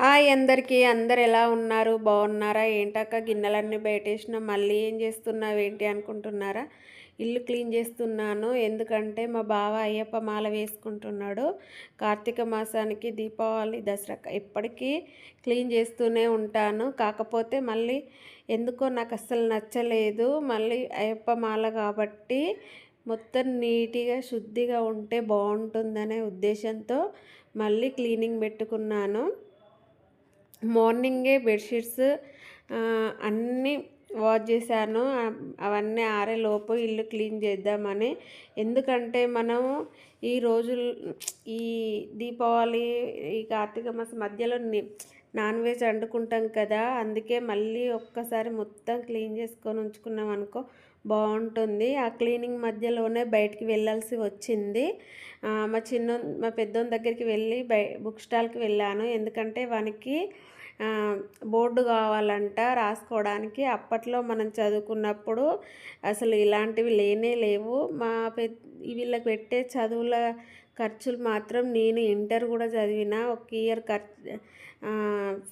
Hi అందరికీ అందరు ఎలా ఉన్నారు? బాగున్నారా? ఏంటక్క గిన్నెలన్నీ బయటేసిన మళ్ళీ ఏం చేస్తున్నావేంటి అనుకుంటున్నారా? ఇల్లు క్లీన్ చేస్తున్నాను. ఎందుకంటే మా బావ అయ్యప్ప మాల వేసుకుంటున్నాడు. కార్తీక మాసానికి దీపావళి దసరా ఎప్పటికీ క్లీన్ చేస్తూనే ఉంటాను. కాకపోతే మళ్ళీ ఎందుకో నాకు అస్సలు నచ్చలేదు. మళ్ళీ అయ్యప్ప మాల కాబట్టి మొత్తం నీట్గా శుద్ధిగా ఉంటే బాగుంటుందనే ఉద్దేశంతో మళ్ళీ క్లీనింగ్ పెట్టుకున్నాను. మార్నింగే బెడ్షీట్స్ అన్నీ వాష్ చేశాను. అవన్నీ ఆరేలోపు ఇల్లు క్లీన్ చేద్దామని. ఎందుకంటే మనం ఈ రోజులు ఈ దీపావళి ఈ కార్తీక మాసం మధ్యలో నాన్ వెజ్ వండుకుంటాం కదా, అందుకే మళ్ళీ ఒక్కసారి మొత్తం క్లీన్ చేసుకొని ఉంచుకున్నాం అనుకో బాగుంటుంది. ఆ క్లీనింగ్ మధ్యలోనే బయటికి వెళ్ళాల్సి వచ్చింది. మా పెద్దోని దగ్గరికి వెళ్ళి బుక్ స్టాల్కి వెళ్ళాను. ఎందుకంటే వానికి బోర్డు కావాలంట రాసుకోవడానికి. అప్పట్లో మనం చదువుకున్నప్పుడు అసలు ఇలాంటివి లేనే లేవు. వీళ్ళకి పెట్టే చదువుల ఖర్చులు మాత్రం నేను ఇంటర్ కూడా చదివిన. ఒక ఇయర్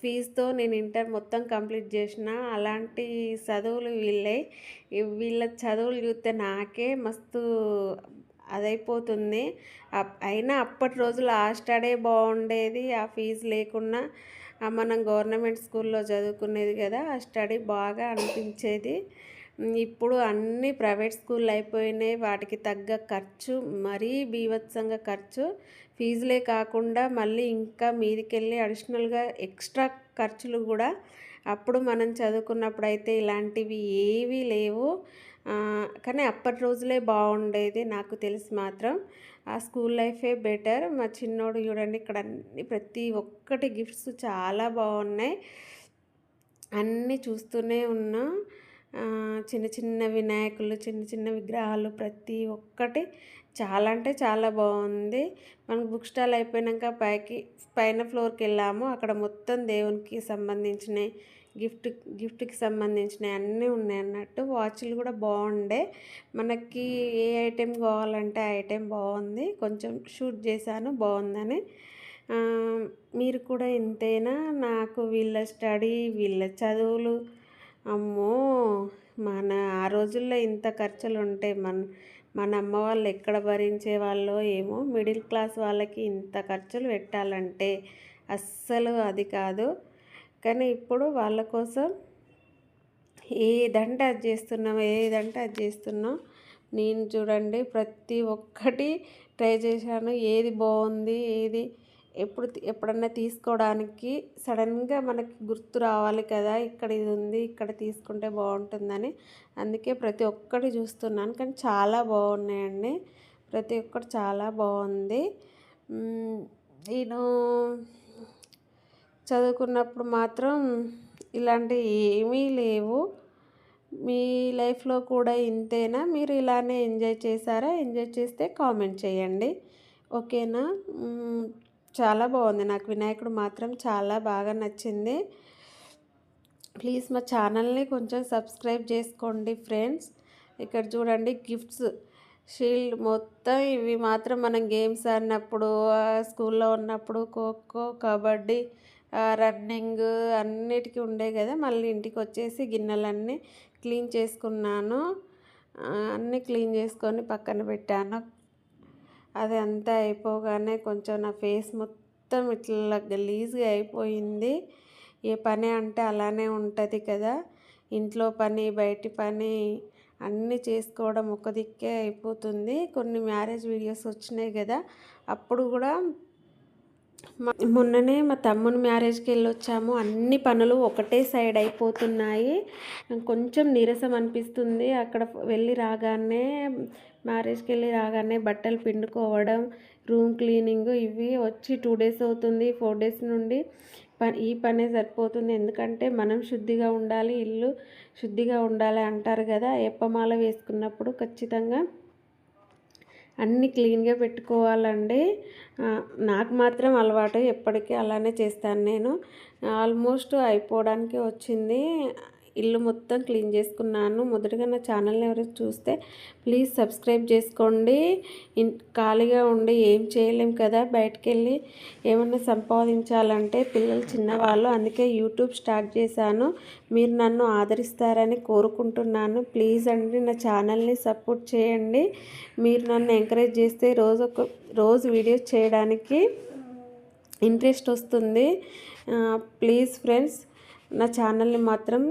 ఫీజుతో నేను ఇంటర్ మొత్తం కంప్లీట్ చేసిన. అలాంటి చదువులు వీళ్ళ చదువులు చూస్తే నాకే మస్తు అదైపోతుంది. అయినా అప్పటి రోజులు ఆ స్టడీ బాగుండేది. ఆ ఫీజు లేకున్నా మనం గవర్నమెంట్ స్కూల్లో చదువుకునేది కదా, ఆ స్టడీ బాగా అనిపించేది. ఇప్పుడు అన్నీ ప్రైవేట్ స్కూళ్ళు అయిపోయినాయి. వాటికి తగ్గ ఖర్చు మరీ బీభత్సంగా ఖర్చు. ఫీజులే కాకుండా మళ్ళీ ఇంకా మీదికెళ్ళి అడిషనల్గా ఎక్స్ట్రా ఖర్చులు కూడా. అప్పుడు మనం చదువుకున్నప్పుడు అయితే ఇలాంటివి ఏవీ లేవు. కానీ అప్పటి రోజులే బాగుండేది నాకు తెలిసి మాత్రం. ఆ స్కూల్ లైఫే బెటర్. మా చిన్నోడు చూడండి, ఇక్కడ అన్ని ప్రతి ఒక్కటి గిఫ్ట్స్ చాలా బాగున్నాయి. అన్నీ చూస్తూనే ఉన్నా. చిన్న చిన్న వినాయకులు, చిన్న చిన్న విగ్రహాలు ప్రతి ఒక్కటి చాలా అంటే చాలా బాగుంది. మనకు బుక్ స్టాల్ అయిపోయాక పైన ఫ్లోర్కి వెళ్ళాము. అక్కడ మొత్తం దేవునికి సంబంధించినవి, గిఫ్ట్కి సంబంధించినవి అన్నీ ఉన్నాయి అన్నట్టు. వాచ్లు కూడా బాగుండే. మనకి ఏ ఐటెం కావాలంటే ఆ ఐటెం బాగుంది. కొంచెం షూట్ చేశాను బాగుందని. మీరు కూడా ఇంతేనా? నాకు వీళ్ళ స్టడీ, వీళ్ళ చదువులు, అమ్మో ఆ రోజుల్లో ఇంత ఖర్చులు ఉంటాయి. మన అమ్మ వాళ్ళు ఎక్కడ భరించే వాళ్ళో ఏమో. మిడిల్ క్లాస్ వాళ్ళకి ఇంత ఖర్చులు పెట్టాలంటే అస్సలు అది కాదు. కానీ ఇప్పుడు వాళ్ళ కోసం ఏదంటే అది చేస్తున్నాం. నేను చూడండి ప్రతి ఒక్కటి ట్రై చేశాను. ఏది బాగుంది, ఏది ఎప్పుడన్నా తీసుకోవడానికి సడన్గా మనకి గుర్తు రావాలి కదా, ఇక్కడ ఇది ఉంది, ఇక్కడ తీసుకుంటే బాగుంటుందని. అందుకే ప్రతి ఒక్కటి చూస్తున్నాను. కానీ చాలా బాగున్నాయండి. ప్రతి ఒక్కటి చాలా బాగుంది. నేను చదువుకున్నప్పుడు మాత్రం ఇలాంటివి ఏమీ లేవు. మీ లైఫ్లో కూడా ఇంతేనా? మీరు ఇలానే ఎంజాయ్ చేశారా? ఎంజాయ్ చేస్తే కామెంట్ చేయండి. ఓకేనా? చాలా బాగుంది. నాకు వినాయకుడు మాత్రం చాలా బాగా నచ్చింది. ప్లీజ్ మా ఛానల్ని కొంచెం సబ్స్క్రైబ్ చేసుకోండి ఫ్రెండ్స్. ఇక్కడ చూడండి గిఫ్ట్స్, షీల్డ్ మొత్తం ఇవి మాత్రం మనం గేమ్స్ ఆడినప్పుడు, స్కూల్లో ఉన్నప్పుడు ఖోఖో, కబడ్డీ, రన్నింగ్ అన్నిటికీ ఉండే కదా. మళ్ళీ ఇంటికి వచ్చేసి గిన్నెలన్నీ క్లీన్ చేసుకున్నాను. అన్నీ క్లీన్ చేసుకొని పక్కన పెట్టాను. అది అంతా అయిపోగానే కొంచెం నా ఫేస్ మొత్తం ఇట్లా గలీజ్గా అయిపోయింది. ఏ పని అంటే అలానే ఉంటుంది కదా. ఇంట్లో పని, బయటి పని అన్నీ చేసుకోవడం ఒక దిక్కే అయిపోతుంది. కొన్ని మ్యారేజ్ వీడియోస్ వచ్చినాయి కదా, అప్పుడు కూడా మొన్ననే మా తమ్ముని మ్యారేజ్కి వెళ్ళొచ్చాము. అన్ని పనులు ఒకటే సైడ్ అయిపోతున్నాయి. కొంచెం నీరసం అనిపిస్తుంది. అక్కడ మ్యారేజ్కి వెళ్ళి రాగానే బట్టలు పిండుకోవడం, రూమ్ క్లీనింగ్, ఇవి వచ్చి 2 days అవుతుంది. 4 days నుండి ఈ పనే సరిపోతుంది. ఎందుకంటే మనం శుద్ధిగా ఉండాలి, ఇల్లు శుద్ధిగా ఉండాలి అంటారు కదా. అయ్యప్పమాల వేసుకున్నప్పుడు ఖచ్చితంగా అన్నీ క్లీన్గా పెట్టుకోవాలండి. నాకు మాత్రం అలవాటు, ఎప్పటికీ అలానే చేస్తాను నేను. ఆల్మోస్ట్ అయిపోవడానికి వచ్చింది. ఇల్లు మొత్తం క్లీన్ చేసుకున్నాను. మొదటగా నా ఛానల్ని ఎవరైనా చూస్తే ప్లీజ్ సబ్స్క్రైబ్ చేసుకోండి. ఖాళీగా ఉండి ఏం చేయలేం కదా, బయటికి వెళ్ళి ఏమన్నా సంపాదించాలంటే, పిల్లలు చిన్నవాళ్ళు, అందుకే యూట్యూబ్ స్టార్ట్ చేశాను. మీరు నన్ను ఆదరిస్తారని కోరుకుంటున్నాను. ప్లీజ్ అండి నా ఛానల్ని సపోర్ట్ చేయండి. మీరు నన్ను ఎంకరేజ్ చేస్తే రోజు వీడియోస్ చేయడానికి ఇంట్రెస్ట్ వస్తుంది. ప్లీజ్ ఫ్రెండ్స్, నా ఛానల్ని మాత్రం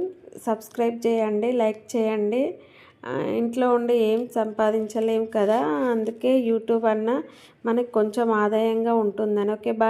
సబ్స్క్రైబ్ చేయండి, లైక్ చేయండి. ఇంట్లో ఉండి ఏం సంపాదించలేం కదా, అందుకే యూట్యూబ్ అన్న మనకు కొంచెం ఆదాయంగా ఉంటుందని. Okay, bye.